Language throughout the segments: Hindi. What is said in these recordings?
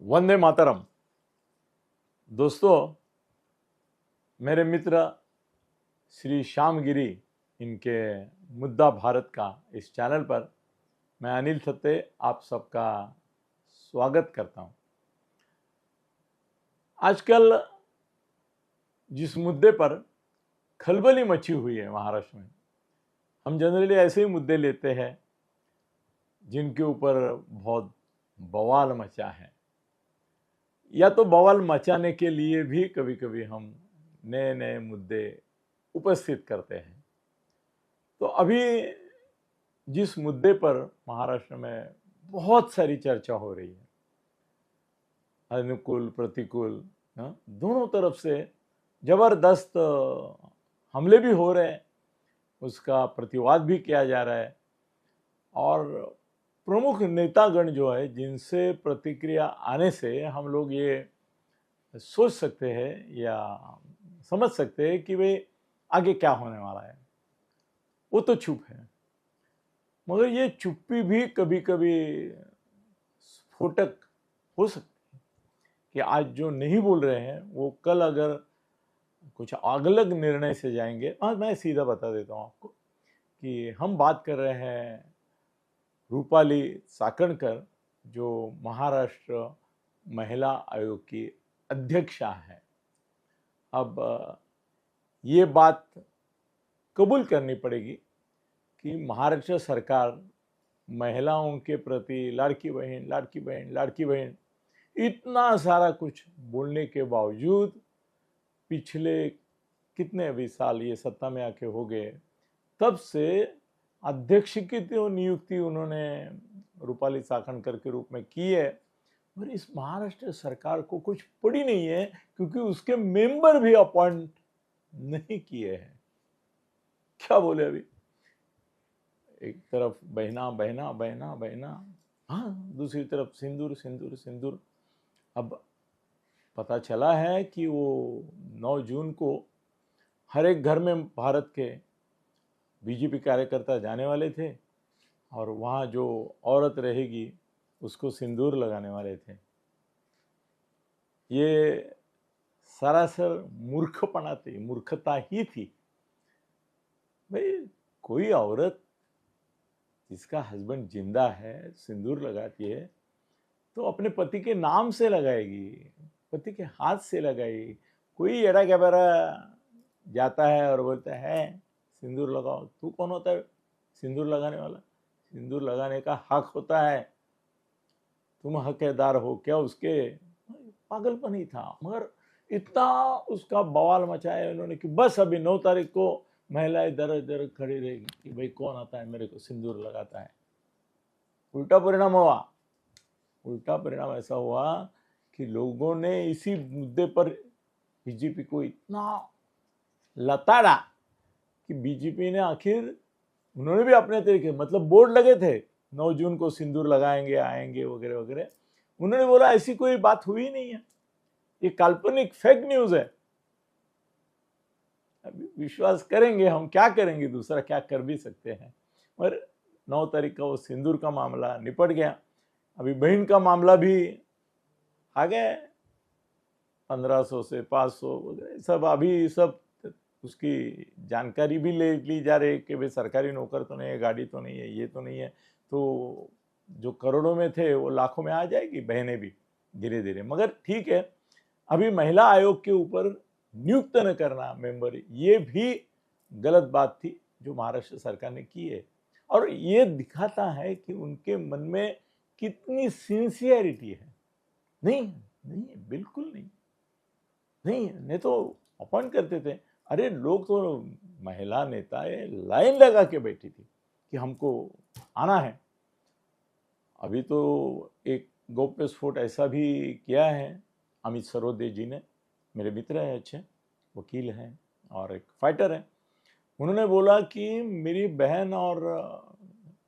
वंदे मातरम। दोस्तों, मेरे मित्र श्री श्यामगिरी इनके मुद्दा भारत का इस चैनल पर मैं अनिल थत्ते आप सबका स्वागत करता हूं। आजकल जिस मुद्दे पर खलबली मची हुई है महाराष्ट्र में, हम जनरली ऐसे ही मुद्दे लेते हैं जिनके ऊपर बहुत बवाल मचा है, या तो बवाल मचाने के लिए भी कभी कभी हम नए नए मुद्दे उपस्थित करते हैं। तो अभी जिस मुद्दे पर महाराष्ट्र में बहुत सारी चर्चा हो रही है, अनुकूल प्रतिकूल दोनों तरफ से जबरदस्त हमले भी हो रहे हैं, उसका प्रतिवाद भी किया जा रहा है और प्रमुख नेतागण जो है जिनसे प्रतिक्रिया आने से हम लोग ये सोच सकते हैं या समझ सकते हैं कि वे आगे क्या होने वाला है, वो तो चुप है। मगर ये चुप्पी भी कभी कभी स्फोटक हो सकती है कि आज जो नहीं बोल रहे हैं वो कल अगर कुछ अलग निर्णय से जाएंगे। मैं सीधा बता देता हूँ आपको कि हम बात कर रहे हैं रूपाली चाकणकर, जो महाराष्ट्र महिला आयोग की अध्यक्षा है। अब ये बात कबूल करनी पड़ेगी कि महाराष्ट्र सरकार महिलाओं के प्रति लाड़की बहन इतना सारा कुछ बोलने के बावजूद पिछले कितने भी साल ये सत्ता में आके हो गए, तब से अध्यक्ष की तो नियुक्ति उन्होंने रूपाली चाकणकर के रूप में की है, और इस महाराष्ट्र सरकार को कुछ पड़ी नहीं है क्योंकि उसके मेंबर भी अपॉइंट नहीं किए हैं। क्या बोले अभी, एक तरफ बहना, हाँ, दूसरी तरफ सिंदूर। अब पता चला है कि वो 9 जून को हर एक घर में भारत के बीजेपी कार्यकर्ता जाने वाले थे और वहाँ जो औरत रहेगी उसको सिंदूर लगाने वाले थे। ये सरासर मूर्खता ही थी। भाई, कोई औरत जिसका हस्बैंड जिंदा है सिंदूर लगाती है तो अपने पति के नाम से लगाएगी, पति के हाथ से लगाएगी। कोई एड़ा गैबरा जाता है और बोलता है सिंदूर लगाओ। तू कौन होता है सिंदूर लगाने वाला? सिंदूर लगाने का हक होता है, तुम हकदार हो क्या उसके? पागलपन ही था। मगर इतना उसका बवाल मचाया उन्होंने कि बस अभी 9 तारीख को महिलाएं दर दर खड़ी रहेगी कि भाई कौन आता है मेरे को सिंदूर लगाता है। उल्टा परिणाम ऐसा हुआ कि लोगों ने इसी मुद्दे पर बीजेपी को इतना लताड़ा कि बीजेपी ने आखिर, उन्होंने भी अपने तरीके, मतलब बोर्ड लगे थे 9 जून को सिंदूर लगाएंगे आएंगे वगैरह वगैरह, उन्होंने बोला ऐसी कोई बात हुई नहीं है, ये काल्पनिक फेक न्यूज है। अभी विश्वास करेंगे हम, क्या करेंगे, दूसरा क्या कर भी सकते हैं। और 9 तारीख का वो सिंदूर का मामला निपट गया। अभी बहन का मामला भी आ गया, 1500 से 500 वगैरह सब, अभी सब उसकी जानकारी भी ले ली जा रही है कि भाई सरकारी नौकर तो नहीं है, गाड़ी तो नहीं है, ये तो नहीं है, तो जो करोड़ों में थे वो लाखों में आ जाएगी बहनें भी धीरे धीरे। मगर ठीक है, अभी महिला आयोग के ऊपर नियुक्त न करना मेंबर, ये भी गलत बात थी जो महाराष्ट्र सरकार ने की है, और ये दिखाता है कि उनके मन में कितनी सिंसियरिटी है। नहीं, बिल्कुल नहीं तो अपॉइंट करते थे। अरे लोग तो, महिला नेताएं लाइन लगा के बैठी थी कि हमको आना है। अभी तो एक गौप्य स्फोट ऐसा भी किया है अमित सरोदे जी ने, मेरे मित्र हैं, अच्छे वकील हैं और एक फाइटर है। उन्होंने बोला कि मेरी बहन और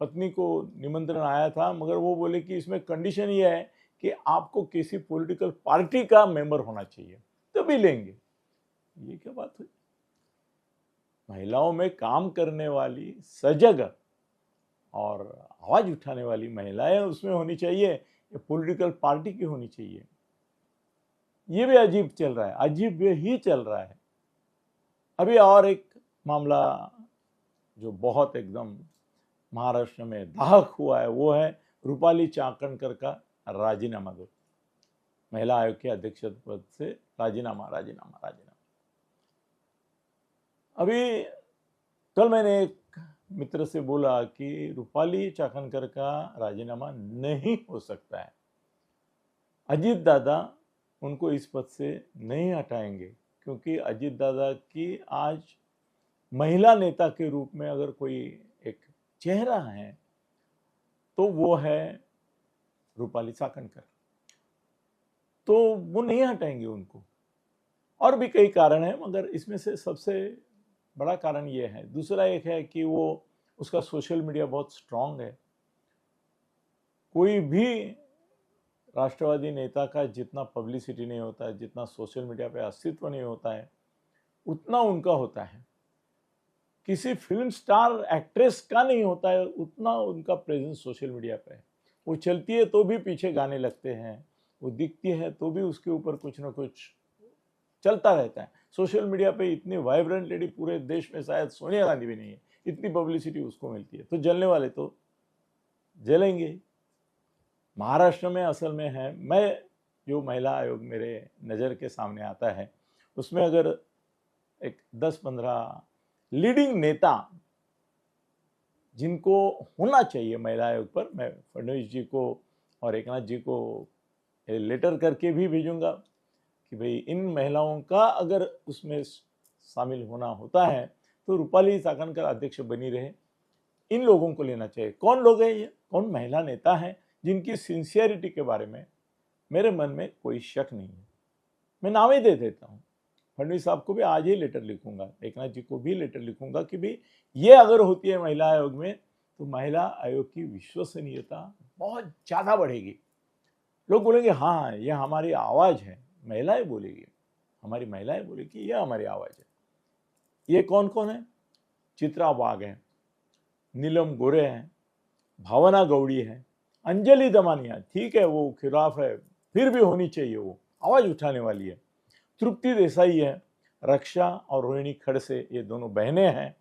पत्नी को निमंत्रण आया था, मगर वो बोले कि इसमें कंडीशन ये है कि आपको किसी पॉलिटिकल पार्टी का मेंबर होना चाहिए तभी लेंगे। ये क्या बात हुई? महिलाओं में काम करने वाली, सजग और आवाज उठाने वाली महिलाएं उसमें होनी चाहिए या पॉलिटिकल पार्टी की होनी चाहिए, ये भी अजीब चल रहा है, अजीब ही चल रहा है। अभी और एक मामला जो बहुत एकदम महाराष्ट्र में दाहक हुआ है वो है रूपाली चाकणकर का राजीनामा दो, महिला आयोग के अध्यक्ष पद से राजीनामा। अभी कल मैंने एक मित्र से बोला कि रूपाली चाकणकर का राजीनामा नहीं हो सकता है, अजीत दादा उनको इस पद से नहीं हटाएंगे, क्योंकि अजीत दादा की आज महिला नेता के रूप में अगर कोई एक चेहरा है तो वो है रूपाली चाकणकर, तो वो नहीं हटाएंगे उनको। और भी कई कारण हैं, मगर इसमें से सबसे बड़ा कारण ये है। दूसरा एक है कि वो उसका सोशल मीडिया बहुत स्ट्रांग है। कोई भी राष्ट्रवादी नेता का जितना पब्लिसिटी नहीं होता है, जितना सोशल मीडिया पे अस्तित्व नहीं होता है, उतना उनका होता है। किसी फिल्म स्टार एक्ट्रेस का नहीं होता है उतना उनका प्रेजेंस सोशल मीडिया पे है। वो चलती है तो भी पीछे गाने लगते हैं, वो दिखती है तो भी उसके ऊपर कुछ ना कुछ चलता रहता है। सोशल मीडिया पे इतनी वाइब्रेंट लेडी पूरे देश में शायद सोनिया गांधी भी नहीं है, इतनी पब्लिसिटी उसको मिलती है। तो जलने वाले तो जलेंगे। महाराष्ट्र में असल में है, मैं जो महिला आयोग मेरे नज़र के सामने आता है उसमें अगर एक 10-15 लीडिंग नेता जिनको होना चाहिए महिला आयोग पर, मैं फडणवीस जी को और एकनाथ जी को लेटर करके भी भेजूंगा कि भाई इन महिलाओं का अगर उसमें शामिल होना होता है तो रूपाली चाकणकर अध्यक्ष बनी रहे। इन लोगों को लेना चाहिए। कौन लोग हैं ये, कौन महिला नेता हैं जिनकी सिंसियरिटी के बारे में मेरे मन में कोई शक नहीं है। मैं नाम ही दे देता हूँ। फडणवीस साहब को भी आज ही लेटर लिखूंगा, एकनाथ जी को भी लेटर लिखूंगा कि भाई ये अगर होती है महिला आयोग में तो महिला आयोग की विश्वसनीयता बहुत ज़्यादा बढ़ेगी। लोग बोलेंगे हाँ ये हमारी आवाज़ है, महिलाएं बोलेगी, हमारी महिलाएं बोलेगी ये हमारी आवाज़ है। ये कौन कौन है? चित्रा वाघ है, नीलम गोरे हैं, भावना गौड़ी है, अंजलि दमानिया, ठीक है वो खिलाफ है फिर भी होनी चाहिए, वो आवाज़ उठाने वाली है। तृप्ति देसाई है, रक्षा और रोहिणी खड़से ये दोनों बहनें हैं,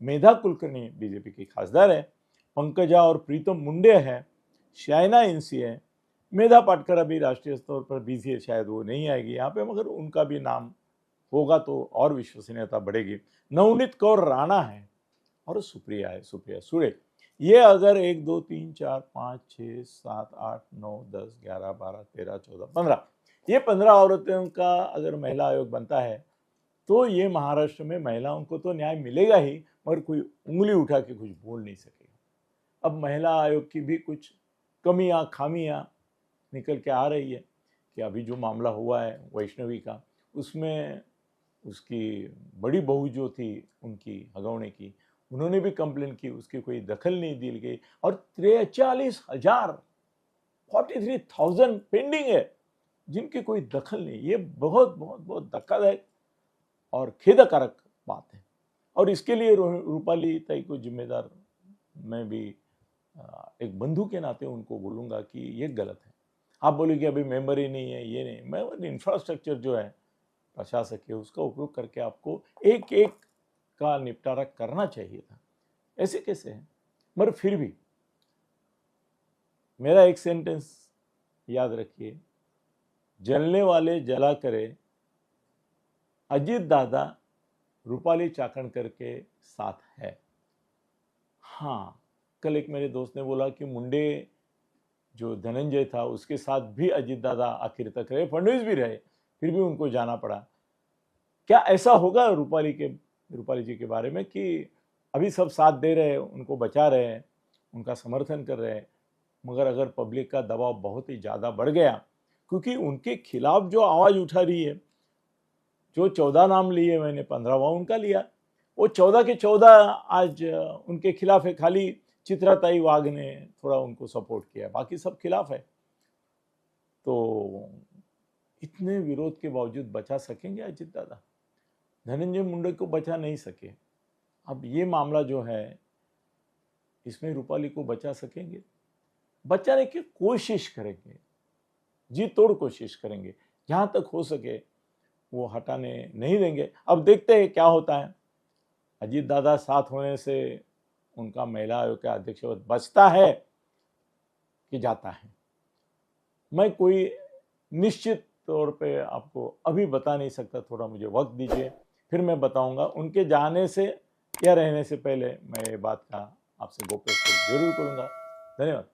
मेधा कुलकर्णी बीजेपी की खासदार है, पंकजा और प्रीतम मुंडे है, शायना इंसी है, मेधा पाटकर अभी राष्ट्रीय स्तर पर बिजी है, शायद वो नहीं आएगी यहाँ पे, मगर उनका भी नाम होगा तो और विश्वसनीयता बढ़ेगी। नवनीत कौर राणा है और सुप्रिया है, सुप्रिया सुळे। ये अगर 1 2 3 4 5 6 7 8 9 10 11 12 13 14 15 ये 15 औरतों का अगर महिला आयोग बनता है तो ये महाराष्ट्र में महिलाओं को तो न्याय मिलेगा ही, मगर कोई उंगली उठा के कुछ बोल नहीं सकेगा। अब महिला आयोग की भी कुछ कमियां खामियां निकल के आ रही है कि अभी जो मामला हुआ है वैष्णवी का, उसमें उसकी बड़ी बहू जो थी उनकी हगौने की, उन्होंने भी कंप्लेन की, उसकी कोई दखल नहीं दी गई और 43,000 पेंडिंग है जिनकी कोई दखल नहीं। ये बहुत बहुत बहुत धक्कादायक और खेदकारक बात है और इसके लिए रूपाली ताई को जिम्मेदार मैं भी एक बंधु के नाते उनको बोलूँगा कि ये गलत है। आप बोलेंगे अभी मेंबर ही नहीं है, ये नहीं, मैं इंफ्रास्ट्रक्चर जो है प्रशासक है उसका उपयोग करके आपको एक एक का निपटारा करना चाहिए था, ऐसे कैसे है? मगर फिर भी मेरा एक सेंटेंस याद रखिए, जलने वाले जला करे, अजीत दादा रूपाली चाकणकर के साथ है। हाँ, कल एक मेरे दोस्त ने बोला कि मुंडे जो धनंजय था उसके साथ भी अजीत दादा आखिर तक रहे, फडणवीस भी रहे, फिर भी उनको जाना पड़ा। क्या ऐसा होगा रूपाली जी के बारे में कि अभी सब साथ दे रहे हैं, उनको बचा रहे हैं, उनका समर्थन कर रहे हैं, मगर अगर पब्लिक का दबाव बहुत ही ज़्यादा बढ़ गया, क्योंकि उनके खिलाफ जो आवाज़ उठा रही है, जो 14 नाम लिए मैंने 15वां उनका लिया, वो 14 के 14 आज उनके खिलाफ है। खाली चित्राताई वाघ ने थोड़ा उनको सपोर्ट किया, बाकी सब खिलाफ है। तो इतने विरोध के बावजूद बचा सकेंगे अजीत दादा? धनंजय मुंडे को बचा नहीं सके। अब ये मामला जो है इसमें रूपाली को बचा सकेंगे? बचाने की कोशिश करेंगे, जी तोड़ कोशिश करेंगे, जहाँ तक हो सके वो हटाने नहीं देंगे। अब देखते हैं क्या होता है। अजीत दादा साथ होने से उनका महिला आयोग का अध्यक्ष पद बचता है कि जाता है, मैं कोई निश्चित तौर पे आपको अभी बता नहीं सकता, थोड़ा मुझे वक्त दीजिए, फिर मैं बताऊंगा। उनके जाने से या रहने से पहले मैं ये बात का आपसे गोप्य जरूर करूंगा। धन्यवाद।